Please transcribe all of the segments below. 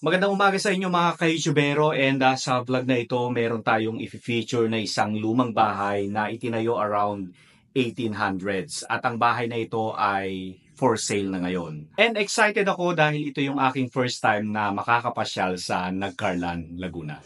Magandang umaga sa inyo mga ka-YouTubero, and sa vlog na ito meron tayong i-feature na isang lumang bahay na itinayo around 1800s at ang bahay na ito ay for sale na ngayon. And excited ako dahil ito yung aking first time na makakapasyal sa Nagcarlan, Laguna.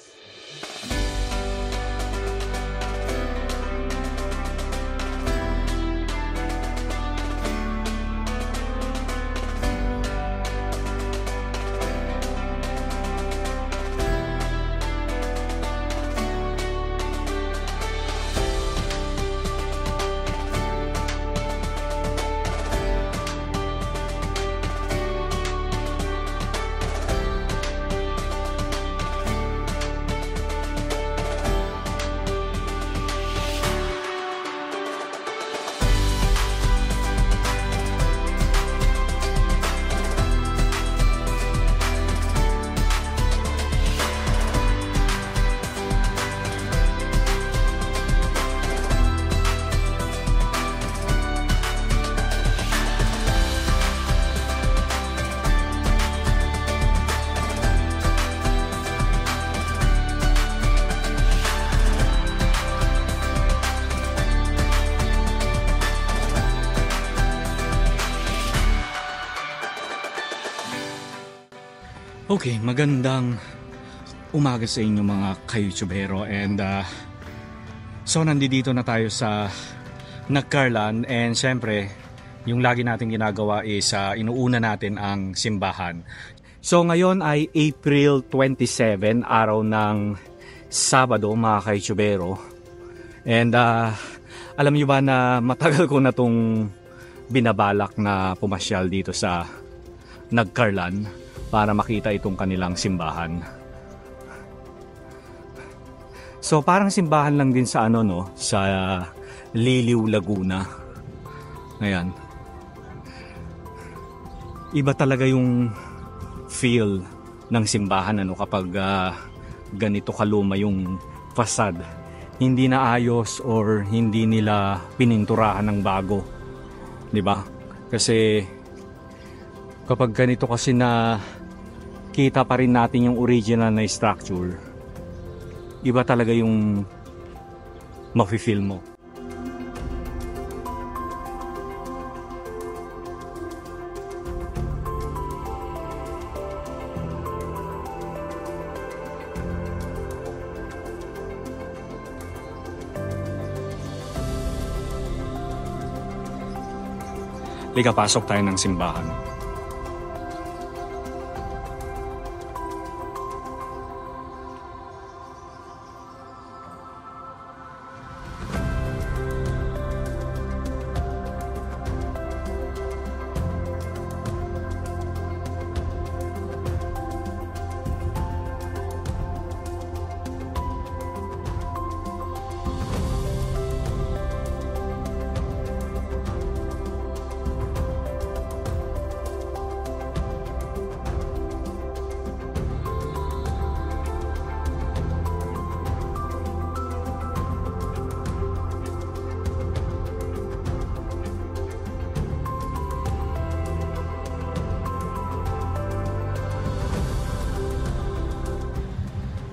Okay, magandang umaga sa inyo mga ka-YouTubero, and so nandito na tayo sa Nagcarlan, and syempre yung lagi natin ginagawa is inuuna natin ang simbahan. So ngayon ay April 27, araw ng Sabado mga ka-YouTubero, and alam nyo ba na matagal ko na tong binabalak na pumasyal dito sa Nagcarlan para makita itong kanilang simbahan. So parang simbahan lang din sa sa Liliw, Laguna. Ayan. Iba talaga yung feel ng simbahan kapag ganito kaluma yung fasad. Hindi na ayos or hindi nila pininturahan ng bago. 'Di ba? Kasi kapag ganito kasi na kita pa rin natin yung original na structure, iba talaga yung mafe-feel mo. Liga, pasok tayo ng simbahan.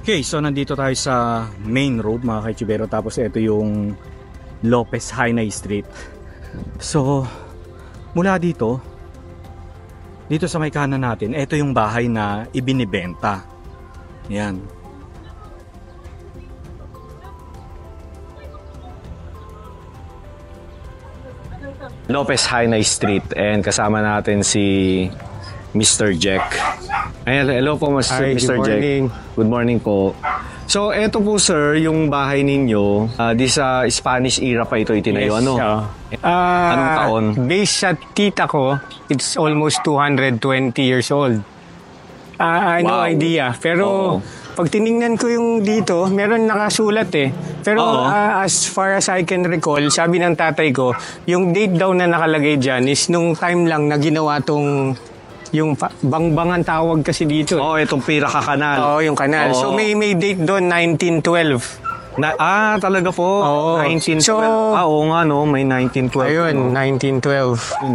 Okay, so nandito tayo sa main road mga ka-YouTubero, tapos ito yung Lopez Haynay Street. So mula dito sa may kanan natin, ito yung bahay na ibinibenta. Yan. Lopez Haynay Street, and kasama natin si Mr. Jack. Ayan, hello po Mr. Jack. Good morning po. So eto po sir, yung bahay ninyo, di sa Spanish era pa ito itinayo. Yes, Anong taon? Based sa tita ko, it's almost 220 years old. No idea. Pero pag tiningnan ko yung dito, meron nakasulat eh. Pero as far as I can recall, sabi ng tatay ko, yung date daw na nakalagay dyan is nung time lang na ginawa tong yung bangbangan tawag kasi dito. Itong Piraka Kanal. Yung kanal. So may date doon, 1912. Talaga po? 1912. So, oo nga no, may 1912. Ayun, 1912.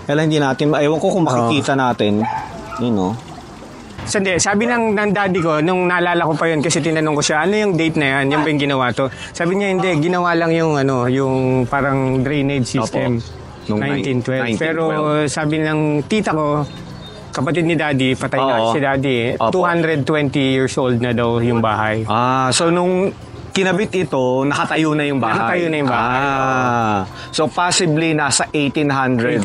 Kailan hindi natin, ewan ko kung makikita natin. Sandi, sabi ng daddy ko, nung naalala ko pa yun, kasi tinanong ko siya, ano yung date na yan? Yung ba yung ginawa to? Sabi niya, hindi, ginawa lang yung, yung parang drainage system. Noong 1912. Pero sabi ng tita ko, kapatid ni daddy, patay na si daddy, 220 years old na daw yung bahay. So nung kinabit ito, nakatayo na yung bahay. Nakatayo na yung bahay. So possibly nasa 1800s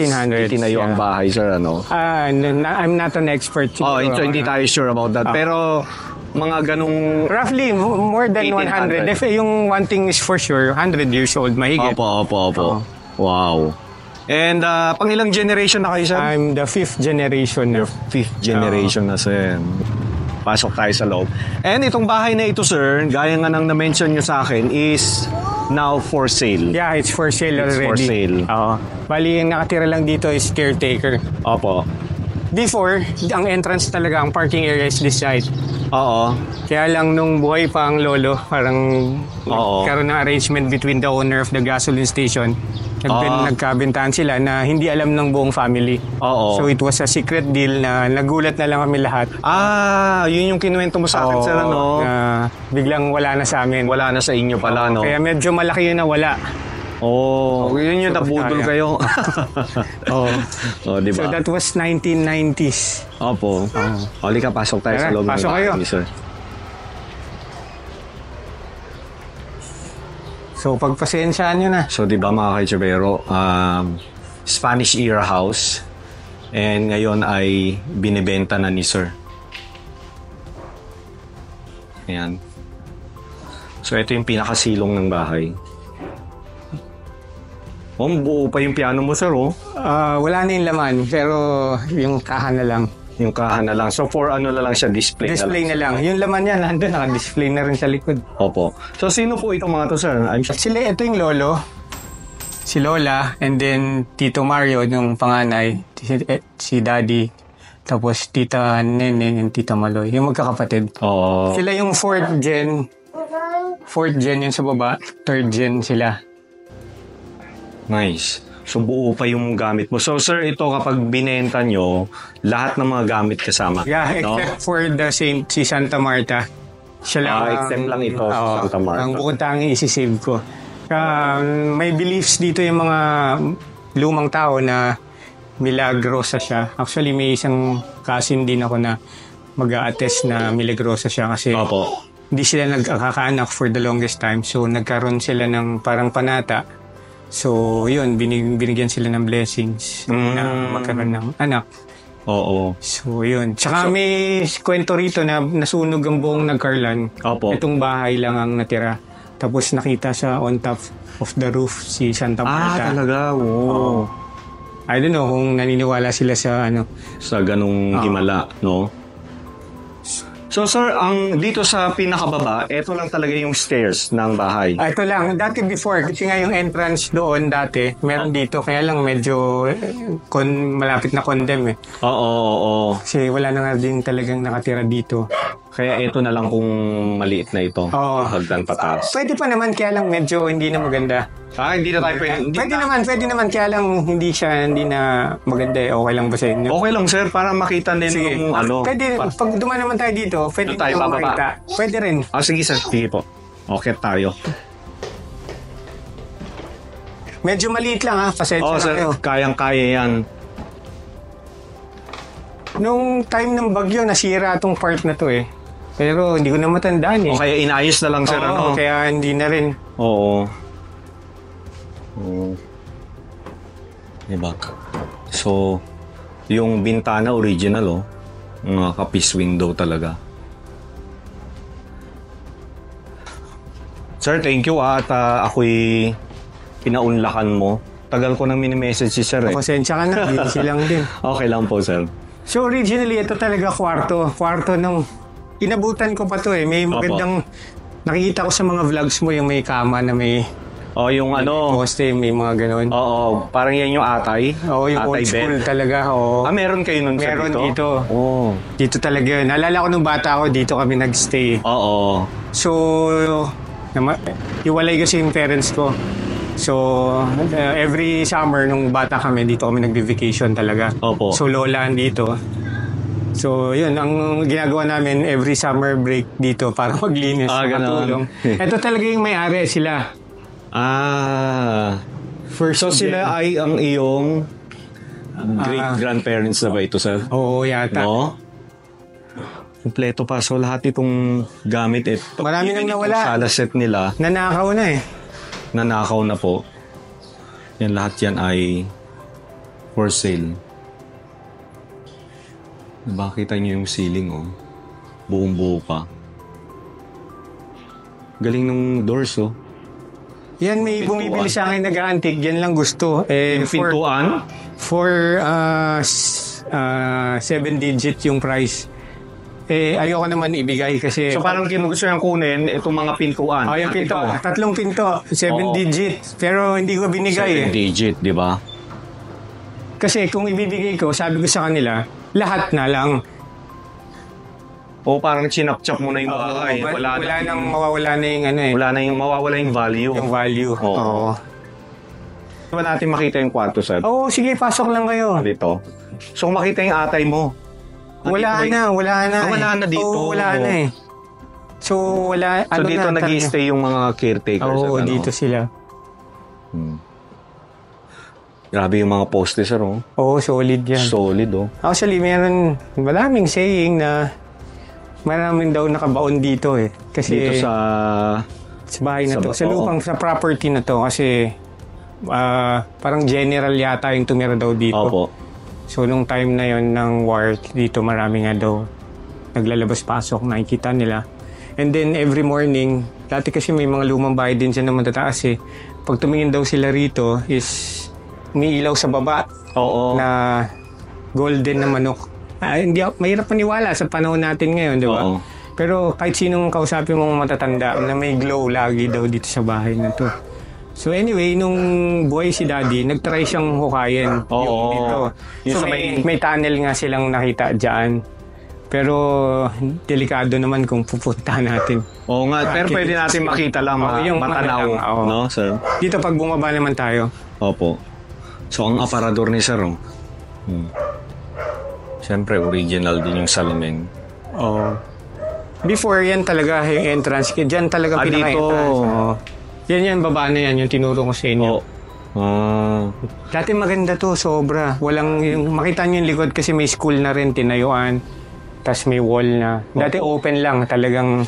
tinayo ang bahay, sir, ano? I'm not an expert. So hindi tayo sure about that. Pero mga ganung... Roughly, more than 100. If yung one thing is for sure, 100 years old, mahigit. Opo. Wow. And pang ilang generation na kayo, sir? I'm the 5th generation na. 5th generation na, sir. Pasok tayo sa loob. And itong bahay na ito, sir, gaya nga nang na-mention nyo sa akin, is now for sale. Yeah, it's for sale already. It's for sale. Oo. Bali, yung nakatira lang dito is caretaker. Opo. Before, ang entrance talaga, ang parking area is this side. Oo. Kaya lang nung buhay pa ang lolo, parang karoon ng arrangement between the owner of the gasoline station. Nagkabintahan sila na hindi alam ng buong family. So it was a secret deal na nagulat na lang kami lahat. Yun yung kinuwento mo sa akin, sir, ano? Biglang wala na sa amin. Wala na sa inyo pala, no? Kaya medyo malaki yun na wala. Yun yung nabudol kayo. Diba? So that was 1990s. Opo. Halika, pasok tayo sa loob. Pasok kayo. Sir. So pagpasensyaan nyo na. So diba mga ka-Chavero, Spanish era house, and ngayon ay binibenta na ni sir. Ayan. So ito yung pinakasilong ng bahay. Buo pa yung piano mo, sir, oh. Wala na yung laman, pero yung kaha na lang. Yung kaha na lang. So for ano na lang siya, display na lang. Yung laman niya, nandun, naka-display na rin sa likod. Opo. So sino po itong mga to, sir? Sila, ito yung lolo. Si Lola, and then Tito Mario, yung panganay, si Daddy, tapos Tita Nene and Tita Maloy, yung magkakapatid. Sila yung 4th gen. 4th gen yun sa baba, 3rd gen sila. Nice. So buo pa yung gamit mo. So sir, ito kapag binenta nyo, lahat ng mga gamit kasama. Yeah, except for the si Santa Marta. Siya lang. Except lang ito, Santa Marta. Ang bukod tanging isi-save ko. May beliefs dito yung mga lumang tao na milagrosa siya. Actually, may isang cousin din ako na mag-a-attest na milagrosa siya kasi hindi sila nagkakaanak for the longest time. So nagkaroon sila ng parang panata. So, yun, binigyan sila ng blessings na magkaroon ng anak. So, yun. Tsaka may kwento rito na nasunog ang buong Nagcarlan. Itong bahay lang ang natira. Tapos nakita sa on top of the roof si Santa Marta. Talaga? Wow. I don't know kung naniniwala sila sa sa ganung himala, no? So sir, dito sa pinakababa, ito lang talaga yung stairs ng bahay. Ito lang. Dati before, kasi nga yung entrance doon dati, meron dito. Kaya lang medyo malapit na condemn eh. Kasi wala na nga din talagang nakatira dito. Kaya ito na lang kung maliit na ito. Hagdan pataas. Pwede pa naman, kaya lang medyo hindi na maganda. Hindi na tayo pwede. Pwede naman, kaya lang hindi na maganda eh. Okay lang ba sa inyo? Okay lang sir, para makita din yung Pwede, pag dumaan naman tayo dito, pwede tayo makita. Pwede rin. Sige sir, sige po. Okay tayo. Medyo maliit lang pasensya na sir, kayo. kayang-kaya yan. Nung time ng bagyo, nasira itong part na to eh. Pero hindi ko na matandaan eh. Kaya inayos na lang sir, kaya hindi na rin. Diba? So, yung bintana original, mga kapis window talaga. Sir, thank you at ako'y pinaunlakan mo. Tagal ko nang mini-message si sir eh. Pasensya ka na, busy lang din. Okay lang po, sir. So originally, ito talaga kwarto nung inabutan ko pa to eh. May magandang, nakikita ko sa mga vlogs mo yung may kama na may yung poste, may mga ganon. Parang yan yung atay. Yung old school talaga. Meron kayo nun sa meron dito? Dito talaga yun. Naalala ko nung bata ako, dito kami nagstay. So, iwalay kasi yung parents ko. So, every summer nung bata kami, dito kami nagbe-vacation talaga. So, lola andito. So, yun, ang ginagawa namin every summer break dito para maglinis, makatulong. Ito talaga yung may-ari sila. First, so sila ay ang iyong great-grandparents na ba ito, sir? Oo, yata. No? Kompleto pa. So, lahat itong gamit, Marami nang nawala. Sala set nila. Nanakaw na eh. Nanakaw na po. Yan, lahat yan ay for sale. Nakita niyo yung ceiling, oh. Buong-buo pa. Galing ng doors, oh. Yan, may bumibili sa akin nag-antik. Yan lang gusto. Yung pintuan? For 7 digit yung price. Ayoko naman ibigay kasi... So parang gusto niyang kunin itong mga pintuan. Yung pinto. 3 pinto. 7 digit. Pero hindi ko binigay 7 digit, di ba? Kasi kung ibibigay ko, sabi ko sa kanila, lahat na lang. O parang chinap-chap mo na yung bahay. Wala nang mawawala na yung ano eh. Mawawala yung value. Yung value. Oo. Di ba natin makita yung kwarto, sir? Oo, sige, pasok lang kayo. Dito. So makita yung atay mo. Wala na. Wala na dito. Oo, wala na eh. So, wala. So dito nag-i-stay yung mga caretakers. Oo, dito sila. Grabe yung mga poste, sir, oh. Oo, solid yan. Solid, oh. Actually, maraming saying na maraming daw nakabaon dito eh. Kasi Dito sa bahay na to. Sa lupang, sa property na to. Kasi parang general yata yung tumira daw dito. Opo. So, nung time na yon ng war, dito marami nga daw naglalabas-pasok, nakikita nila. And then, every morning, dati kasi may mga lumang bahay din dyan na matataas eh. Pag tumingin daw sila rito, is umiilaw sa baba. Oo. Na golden na manok. Hindi ako, mahirap paniwala sa panahon natin ngayon, di ba? Oo. Pero kahit sinong kausapin mong matatanda na may glow lagi daw dito sa bahay na to. So anyway, nung buhay si Daddy, nagtry siyang hukayin. Oo. So may tunnel nga silang nakita dyan. Pero delikado naman kung pupunta natin. Oo nga, pero pwede natin makita lang, yung matanaw. No, sir? Dito pag bumaba naman tayo. Opo. So ang aparador ni sir, oh. Siyempre, original din yung salamin. Oo. Before, yan talaga yung entrance. Diyan talaga pinaka-entrance. Dito. Yan, baba na yan, yung tinuro ko sa inyo. Dati maganda to, sobra. Walang, makita nyo yung likod kasi may school na rin, tinayuan. Tapos may wall na. Dati open lang, talagang...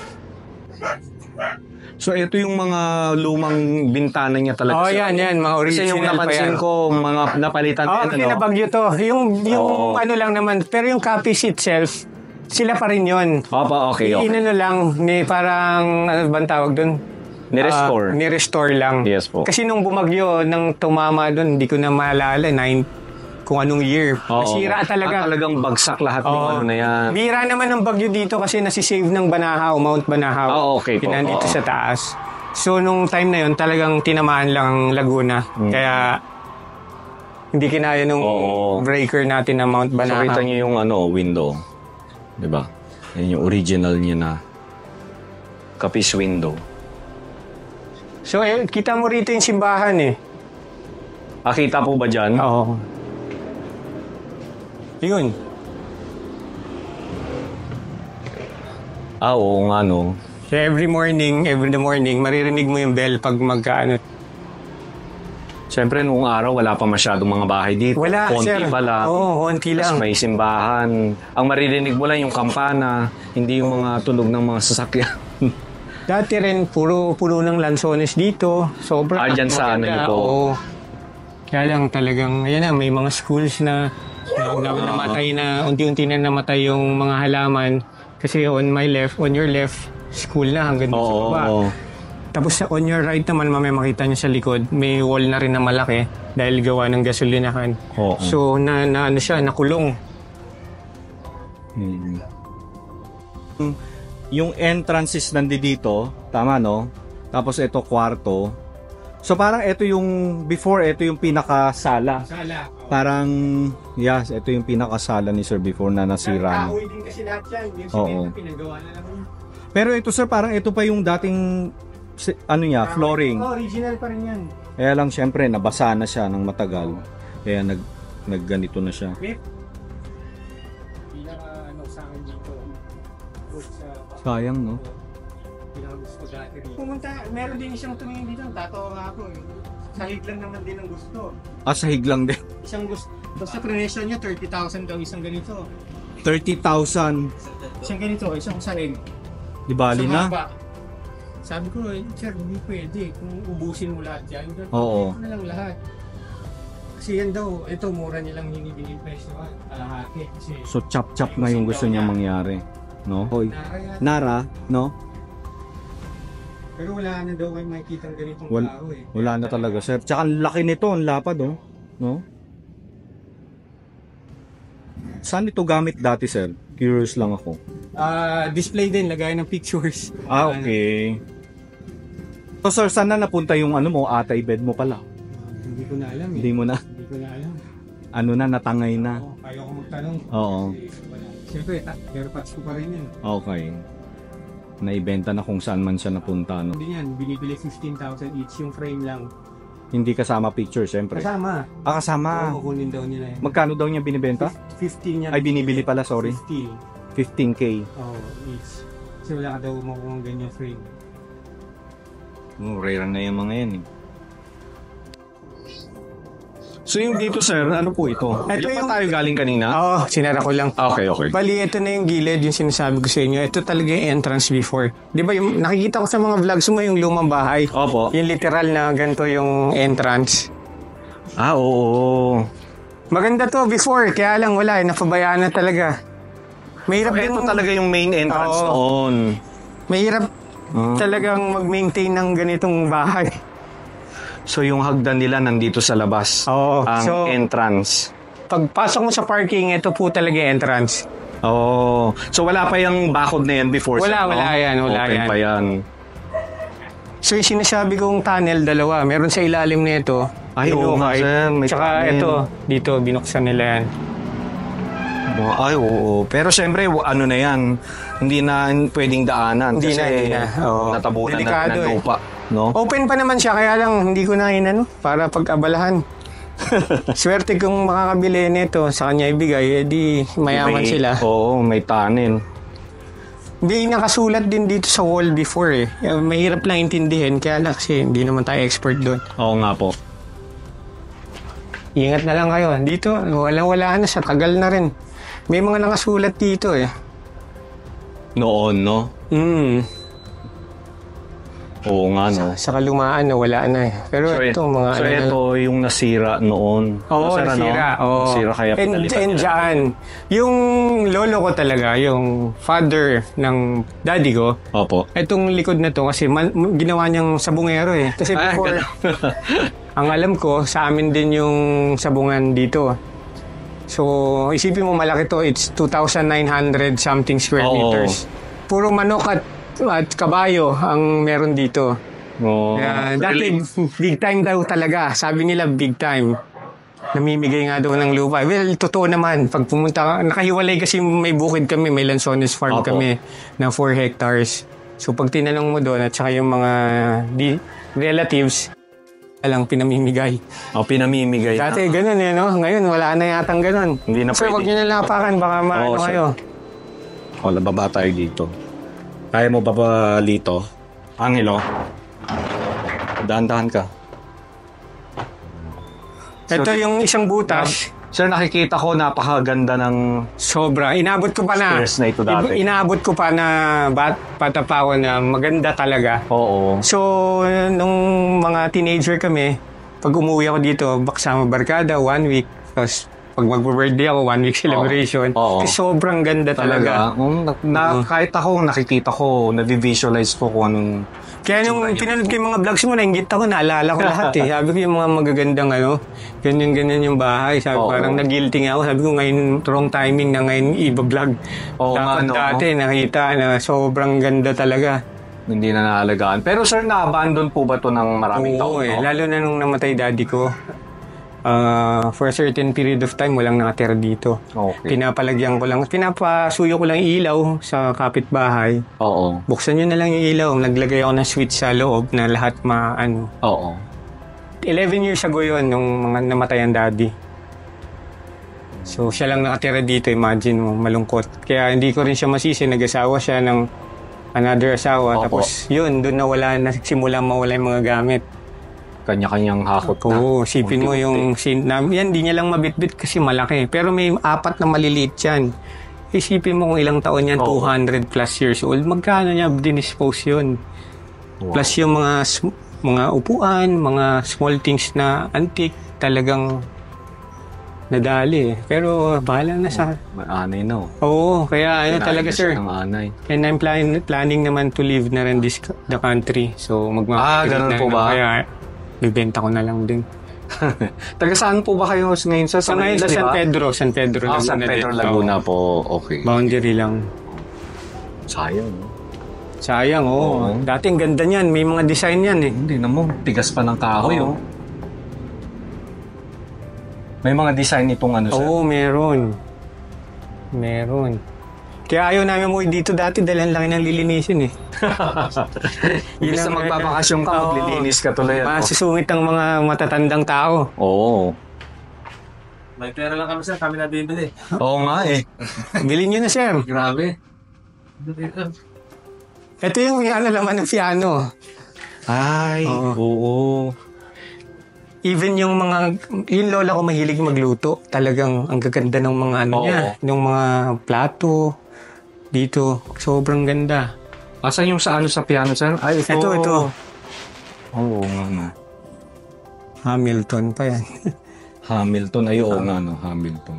So, ito yung mga lumang bintana niya talaga. Yan, mga original. Kasi yung napansin ko, mga napalitan din. Kasi nabagyo to. Yung ano lang naman, pero yung copies itself, sila pa rin yun. Opo, okay. Inano lang, parang, ano bang tawag dun? Ni-restore. Ni-restore lang. Yes po. Kasi nung bumagyo, nang tumama dun, hindi ko na maalala, kung anong year. Nasira talaga. Talagang bagsak lahat ng ano na yan. Bira naman ang bagyo dito kasi nasisave ng Banahaw, Mount Banahaw. Okay po. Pinandito sa taas. So, nung time na yun, talagang tinamaan lang ang Laguna. Kaya, hindi kinaya nung breaker natin na Mount Banahaw. So, kita niyo yung window. Diba? Yan yung original niya na kapis window. So, kita mo rito yung simbahan eh. Kita po ba dyan? Oo. Yun. Oo nga, no. So, every the morning, maririnig mo yung bell pag magkaano. Siyempre, noong araw, wala pa masyadong mga bahay dito. Wala, konti sir. pa lang. Oo, konti lang. Tapos may simbahan. Ang maririnig mo lang yung kampana, hindi yung mga tunog ng mga sasakyan. Dati rin, puno ng lansones dito. Sobra. Dyan sa ano ito. Oo. Kaya lang talagang, ayan na, may mga schools na namatay na, unti-unti na namatay yung mga halaman. Kasi on your left, school na hanggang sa baba. Tapos on your right naman, mamaya makita nyo sa likod, may wall na rin na malaki dahil gawa ng gasolinahan. So, ano siya, nakulong. Yung entrances nandito, tama no? Tapos ito kwarto. So parang ito yung ito yung pinakasala. Parang yes, ito yung pinakasala ni Sir before na nasira. Kahoy din kasi lahat yan. Yung pinagawa na naman. Pero ito sir, parang ito pa yung dating flooring. Original pa rin yan. Kaya lang syempre nabasa na siya ng matagal. Kaya nagganito na siya. Sayang, no? Gusto dati rin. Pumunta, meron din siyang tumingin dito. Tatawa nga ako eh. Sahig lang naman din ang gusto. Sahig lang din. Isang gusto. Basta presyo niya, 30,000 daw isang ganito. 30,000. Isang ganito, isang sahig. Di bali Isang na? haba. Sabi ko, sir, hindi pwede. Kung ubusin mo lahat yan, Oo. na lang lahat. Kasi yan daw, ito, mura nilang hinibigay presyo. Kalahati. Kasi So chop-chop na yung gusto niya mangyari. No? Hoy. Nara, no? Pero wala na daw kayo makikita ng ganitong tao eh. Wala na talaga, sir. Tsaka ang laki nito, ang lapad, oh. No? Saan ito gamit dati, sir? Curious lang ako. Display din, lagay ng pictures. Okay. So, sir, saan na napunta yung mo, atay bed mo pala? Hindi ko na alam eh. Hindi mo na, Hindi ko na alam. natangay na. Ayaw ko magtanong. Oo. Siyempre, pero patch ko pa rin yan. Okay. Naibenta na kung saan man siya napunta, no? Hindi yan, binibili 15,000 each yung frame lang. Hindi kasama picture, siyempre. Kasama. Kasama. Oo, kukunin daw nila yan. Magkano daw niya binibenta? 15 yan. Ay, binibili pala, sorry. 15. 15K. Oo, each. Kasi wala ka daw makuha ganyan frame. Rare na yung mga yan, eh. So yung dito, sir, ano po ito? Ito Ilan yung- pa tayo galing kanina? Oo, sinara ko lang. Okay. Bali, ito na yung gilid, yung sinasabi ko sa inyo. Ito talaga yung entrance before. Di ba, yung nakikita ko sa mga vlogs mo yung lumang bahay. Opo. Yung literal na ganito yung entrance. Oo. Maganda to before, kaya lang wala, napabayaan na talaga. Mahirap din Ito talaga yung main entrance Oo. noon. Mahirap talagang mag-maintain ng ganitong bahay. So yung hagdan nila nandito sa labas. Oo. Ang So, entrance. pagpasok mo sa parking, ito po talaga yung entrance. Oh. So wala pa yung bakod na yan before. Wala, sir, no? wala yan, wala Open yan. pa yan. So yung sinasabi kong tunnel, dalawa. Meron sa ilalim nito. Ay, oo nga, sir. May Tsaka tunnel. ito, dito, binuksan nila yan. Ay, oo. Pero syempre, ano na yan, hindi na pwedeng daanan. Hindi kasi na. Oo. natabunan Delikado, na ng lupa. No? Open pa naman siya, kaya lang hindi ko na inano para pag-abalahan. Swerte kung makakabili nito sa kanya ibigay, edi mayaman sila. Oo, may tunnel. Hindi nakasulat din dito sa wall before eh. Mahirap lang intindihin, kaya lang kasi hindi naman tayo expert doon. Oo nga po. Ingat na lang kayo. Dito, wala na, sa tagal na rin. May mga nakasulat dito eh. Noon, no? Oo nga, no? Sa kalumaan, wala na eh. Pero ito, mga so ito yung nasira noon. Oo, Nasira, nasira. no? Oo. Nasira kaya pinalitan And nila. dyan, yung lolo ko talaga, yung father ng daddy ko, Opo. itong likod na to kasi ginawa niyang sabungero eh. Kasi before, ang alam ko, sa amin din yung sabungan dito. So, isipin mo malaki to, it's 2,900 something square Oo. meters. Puro manok at kabayo ang meron dito. Oh, Dati, big time daw talaga. Sabi nila, big time. Namimigay nga daw ng lupa. Well, totoo naman. Pag pumunta ka, nakahiwalay kasi may bukid kami, may Lanzones farm Opo. kami na 4 hectares. So, pag tinanong mo doon at saka yung mga relatives, alang pinamimigay. pinamimigay. Dati, ganun eh, no? Ngayon, wala na yatang ganun. Hindi na Sir, pwede. wag nyo na lapakan, baka maano sir. kayo. Wala, baba tayo dito. Kaya mo ba dito? Angelo? Dahan-dahan ka. Ito yung isang butas. Sir, nakikita ko napakaganda ng Sobra. Inabot ko pa na. stairs na ito dati. Inaabot ko pa na bata pa ako na maganda talaga. Oo. So, nung mga teenager kami, pag umuwi ako dito, baksama barkada, 1 week. Tapos, pag mag-birthday ako, 1 week celebration. Oo. Kasi sobrang ganda talaga. Kahit ako, nakikita ko, na-visualize ko kung anong... Kaya nung pinanood ko yung mga vlogs mo, nainggit ako, naalala ko lahat eh. Sabi ko yung mga magagandang ganyan-ganyan yung bahay. Sabi Oo. parang nag-guilty nga ako. Sabi ko ngayon, wrong timing na ngayon i-vlog. Oo nga, Dapat no? dati nakita na sobrang ganda talaga. Hindi na naalagaan. Pero sir, na-abandon po ba to ng maraming Oo taon? eh. No? Lalo na nung namatay daddy ko. For a certain period of time, walang nakatira dito. Okay. Pinapasuyo ko lang ilaw sa kapitbahay. Oo. Buksan nyo na lang yung ilaw. Naglagay ako ng switch sa loob na lahat Oo. 11 years ago yun, nung mga namatay ang daddy. So siya lang nakatira dito, imagine mo, malungkot. Kaya hindi ko rin siya masisi, nag-asawa siya ng another asawa. Opo. Tapos yun, doon nawala, nagsimula mawala yung mga gamit. Kanya-kanyang hakot na. Oo, sipin mo Unti-unti. yung, yan, di niya lang mabitbit kasi malaki. Pero may 4 na maliliit yan. Isipin mo kung ilang taon yan, Oo. 200 plus years old, magkano niya dinispose yun? Wow. Plus yung mga upuan, mga small things na antique, talagang nadali. Pero bahala na sa... May anay na. Oo, kaya ano talaga sir. Ang anay. And I'm planning naman to leave na rin the country. So ganun na po rin ba? ako. Kaya bibenta ko na lang din. Taga saan po ba kayo ngayon sa So ngayon sa San Pedro. San Pedro, Laguna po. Okay. Boundary lang. Sayang. No? Sayang, Oo. Dati ang ganda niyan. May mga design yan eh. Hindi na mo. Tigas pa ng kahoy. Oo. Oh. May mga design itong ano, sir? Oo, meron. Meron. Kaya ayaw namin mo dito dati dahil ang laki ng lilinisin eh. Imbis na magbabakasyon ka, Oo. maglilinis ka tuloy. Masusungit ang mga matatandang tao. Oo. May pera lang kami sir, kami na bibili. Oo nga eh. Bilhin nyo na sir. Grabe. Ito yung ano naman ng piano. Ay, Oo. oo. Even yung lola ko mahilig magluto. Talagang ang gaganda ng mga ano Oo. niya. Yung mga plato. Dito. Sobrang ganda. Asan yung sa ano sa piano, sir? Ay, ito. Ito. Oo nga no. Hamilton pa yan. Hamilton. Ay, oo nga no. Hamilton.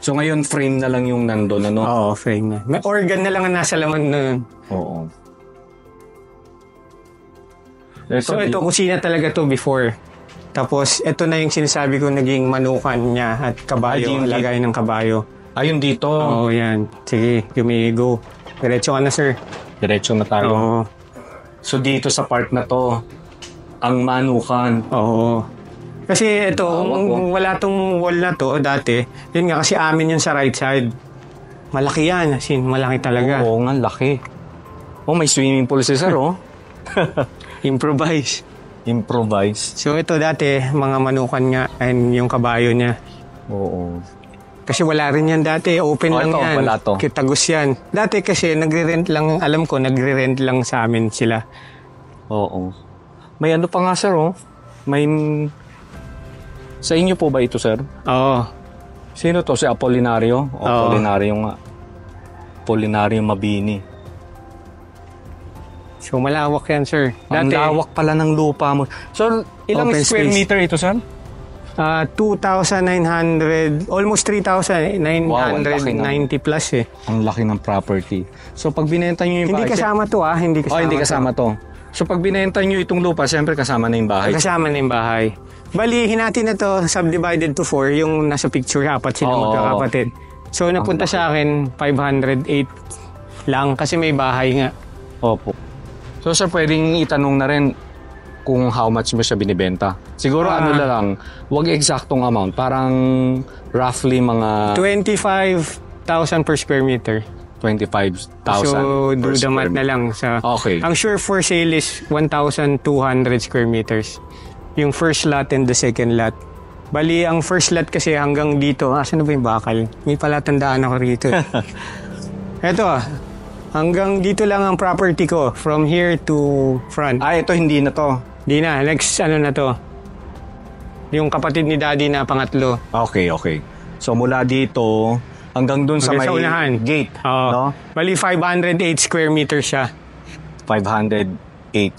So ngayon, frame na lang yung nandun, ano? Oo, frame na. May organ na lang ang nasa laman na yun. Oo. So ito, kusina talaga to before. Tapos ito na yung sinasabi ko naging manukan niya at kabayo, Ay, lagay ng kabayo. Ayun dito. Oo, yan. Sige, go. Diretso ka na, sir. Diretso na tayo. Oo. So dito sa part na to, ang manukan. Oo. Kasi ito, kung wala tong wall na to dati, yun nga kasi amin yun sa right side. Malaki yan, as in, malaki talaga. Oo nga, laki. Oh, may swimming pool si sir, oh. Improvise. Improvise. So ito dati, mga manukan nga, and yung kabayo niya. Oo. Kasi wala rin yan dati, open lang ito, yan. wala to. Kitagos yan. Dati kasi nagre-rent lang, alam ko, nagre-rent lang sa amin sila. Oo. May ano pa nga, sir, oh. May... Sa inyo po ba ito, sir? Oo. Sino to? Si Apolinario? O, Oo. Apolinario nga. Apolinario Mabini. So malawak yan, sir. Ang lawak pala ng lupa mo. So, ilang Open square space. meter ito, sir? 2,900, almost 3,990 Wow, ang laki na. plus eh. Ang laki ng property. So, pag binenta nyo yung Hindi bahay... kasama to hindi kasama. hindi kasama to. So, pag binenta nyo itong lupa, siyempre kasama na yung bahay. Kasama na yung bahay. Bali, hinati na to, subdivided to 4, yung nasa picture, 4 sila Oo. magkakapatid. So, napunta sa akin, 508 lang kasi may bahay nga. Opo. So, sir, pwedeng itanong na rin kung how much mo siya binibenta. Siguro ano na lang, wag eksaktong amount. Parang roughly mga 25,000 per square meter. 25,000 So, do per the math square na lang. Okay. Ang sure for sale is 1,200 square meters. Yung first lot and the second lot. Bali, ang first lot kasi hanggang dito. Asan na ba yung bakal? May palatandaan ako rito. Eto hanggang dito lang ang property ko. From here to front. ito hindi na to. Di na. Next, ano na to? Yung kapatid ni daddy na pangatlo. Okay. So, mula dito hanggang dun sa may Hanggang sa unahan. gate. Oo. No? Bali, 508 square meters siya. 508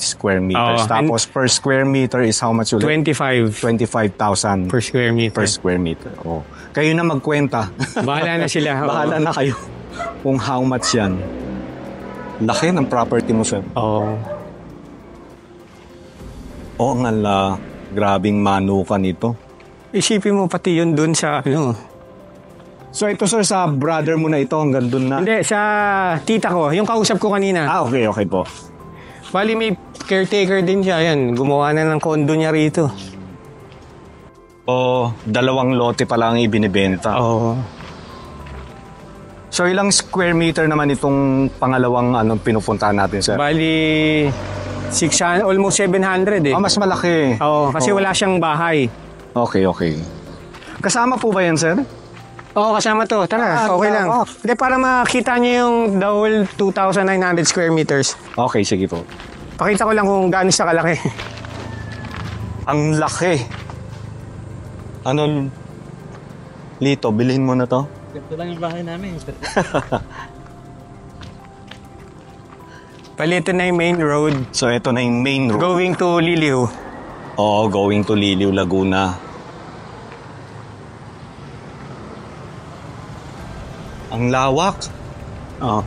square meters. Oo. Tapos per square meter is how much ulit? 25 25,000 per square meter. per square meter. Oh. Kayo na magkwenta. Bahala na sila. Bahala na kayo kung how much yan. Laki ng property mo, sir. Oo. Oo nga la. Grabing manukan ito. Isipin mo pati yun dun sa ano. So ito, sir, sa brother mo na ito hanggang dun na? Hindi, sa tita ko. Yung kausap ko kanina. Okay po. Bali may caretaker din siya. Yan, gumawa na ng condo niya rito. O, 2 lote pa lang ibinibenta. Oo. So ilang square meter naman itong pangalawang pinupuntahan natin, sir? Bali, 600, almost 700 eh. Mas malaki. Oo, kasi Oo. wala siyang bahay. Okay. Kasama po ba yan, sir? Oo, kasama to. Tara, okay lang. Hindi, para makita nyo yung the whole 2,900 square meters. Okay, sige po. Pakita ko lang kung gaano siya kalaki. Ang laki. Ano, Lito, bilhin mo na to? Ito lang yung bahay namin. Palito na yung main road So, ito na yung main road. going to Liliw. Oo, going to Liliw, Laguna. Ang lawak. Oh.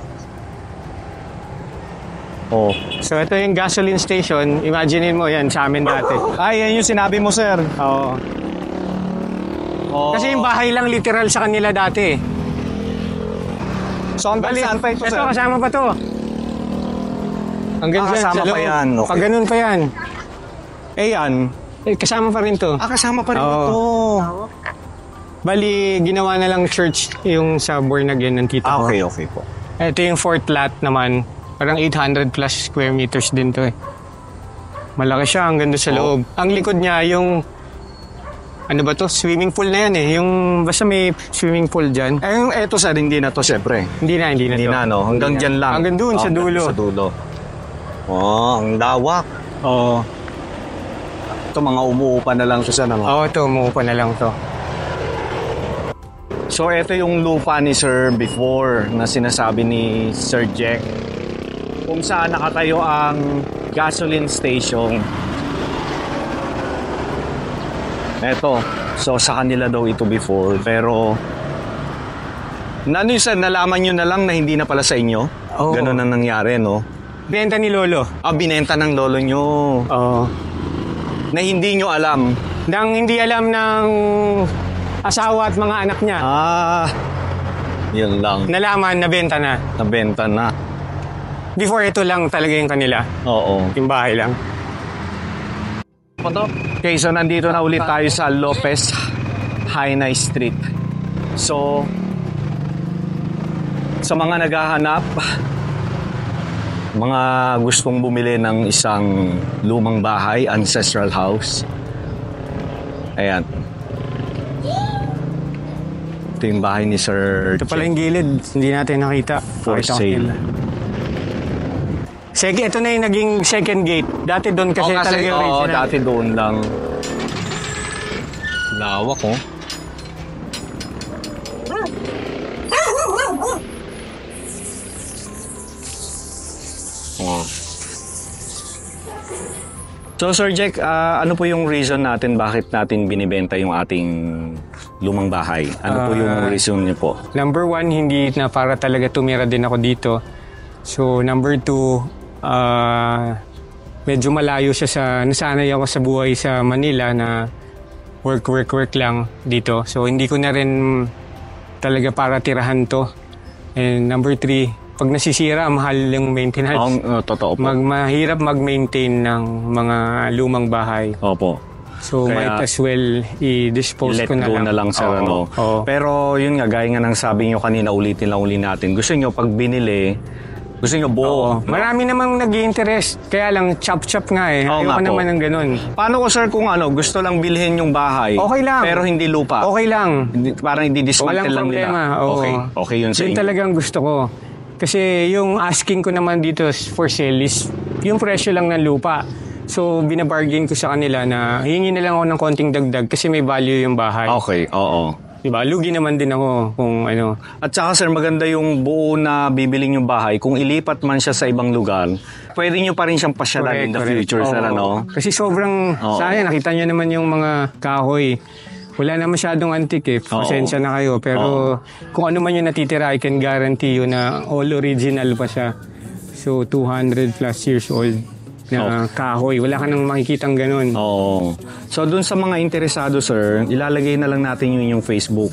Oh. So ito yung gasoline station. Imaginein mo yan sa amin dati. Ay, yan yung sinabi mo, sir. Oo. Oh. Kasi yung bahay lang literal sa kanila dati. So, hanggang saan pa ito, sir? Ito, kasama pa to. Hanggang dyan, kasama sa pa loob. yan. Okay. Pag ganun pa yan. Eh, yan. Kasama pa rin to. Kasama pa rin Oo. ito. Bali, ginawa na lang church yung sa born again ng tita ko. Okay po. Ito yung fourth lot naman. Parang 800 plus square meters din to eh. Malaki siya hanggang doon sa loob. Ang likod niya yung... Ano ba to? Swimming pool na yan eh. Yung basta may swimming pool dyan. Eh, yung eto, sir, hindi na to, syempre. Hindi na Hindi to. na, no? Hanggang dyan lang. Hanggang doon sa dulo. Sa dulo. Oh, ang lawak. Oo. Ito, mga umuupa na lang siya, ano? Oo, ito. Umuupa na lang to. So, ito yung lupa ni Sir before na sinasabi ni Sir Jack. Kung saan nakatayo ang gasoline station. Eto. So, sa kanila daw ito before. Pero, ano yun, sir? Nalaman nyo na lang na hindi na pala sa inyo? Oo. Ganun ang nangyari, no? Benta ni Lolo. Binenta ng lolo nyo. Oo. Na hindi nyo alam. Nang hindi alam ng asawa at mga anak niya. Yun lang. Nalaman, nabenta na. Nabenta na. Before ito lang talaga yung kanila. Oo. Yung bahay lang. Okay, so nandito na ulit tayo sa Lopez Hainay Street. So, sa mga naghahanap, mga gustong bumili ng isang lumang bahay, ancestral house. Ayan. Ito yung bahay ni Sir Ito pala yung gilid. Hindi natin nakita. For Pakita ko sale. nila. Ito na yung naging second gate. Dati doon kasi talaga yung original. Dati doon lang. Lawak, oh. So, Sir Jack, ano po yung reason natin bakit natin binibenta yung ating lumang bahay? Ano po yung reason niyo po? Number one, hindi na para talaga tumira din ako dito. So, number two, medyo malayo siya sa... Nasanay ako sa buhay sa Manila na work lang dito. So, hindi ko na rin talaga para tirahan to. And number three, pag nasisira, mahal yung maintenance. Totoo po. Mahirap mag-maintain ng mga lumang bahay. Opo. So, Kaya, might as well i-dispose let ko na go lang. na lang sa ano. Oo. Pero yun nga, gaya nga ng sabi nyo kanina, ulitin natin. Gusto nyo pag binili, gusto nyo buo. Marami namang nag-i-interest. Kaya lang, chop-chop nga eh. Oo nga Ayoko po. naman ng ganun. Paano ko, sir, kung gusto lang bilhin yung bahay, Okay lang. pero hindi lupa? Okay lang. Parang hindi dismantle Walang lang nila. problema. Oo. Okay yun sa Yun inyo. talagang gusto ko. Kasi yung asking ko naman dito for sale is yung presyo lang ng lupa. So, binabargain ko sa kanila na hingi na lang ako ng konting dagdag kasi may value yung bahay. Okay, oo. Diba? Lugi naman din ako kung ano. At saka, sir, maganda yung buo na bibiling yung bahay. Kung ilipat man siya sa ibang lugar, pwede nyo pa rin siyang pasyalan in the future, sir, ano? Kasi sobrang sayang. Nakita nyo naman yung mga kahoy. Wala na masyadong antique eh. Pasensya na kayo. Pero kung ano man yung natitira, I can guarantee you na all original pa siya. So, 200 plus years old na kahoy. Wala ka nang makikitang ganun. Oo. So, dun sa mga interesado, sir, ilalagay na lang natin yung Facebook.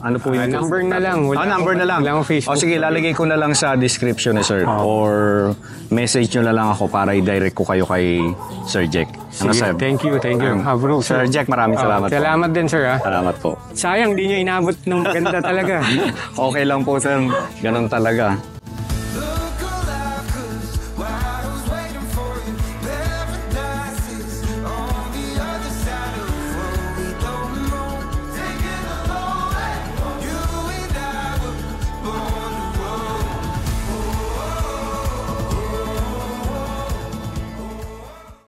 Ano po yung number na lang. number na lang. Wala akong Facebook. Sige, ilalagay ko na lang sa description sir. Or message nyo na lang ako para i-direct ko kayo kay Sir Jack. Ano, Sige, sir? thank you. Bro, Sir Jack, maraming salamat po. Salamat din, sir. Salamat po. Sayang, di nyo inabot ng maganda talaga. Okay lang po, sir. Ganun talaga.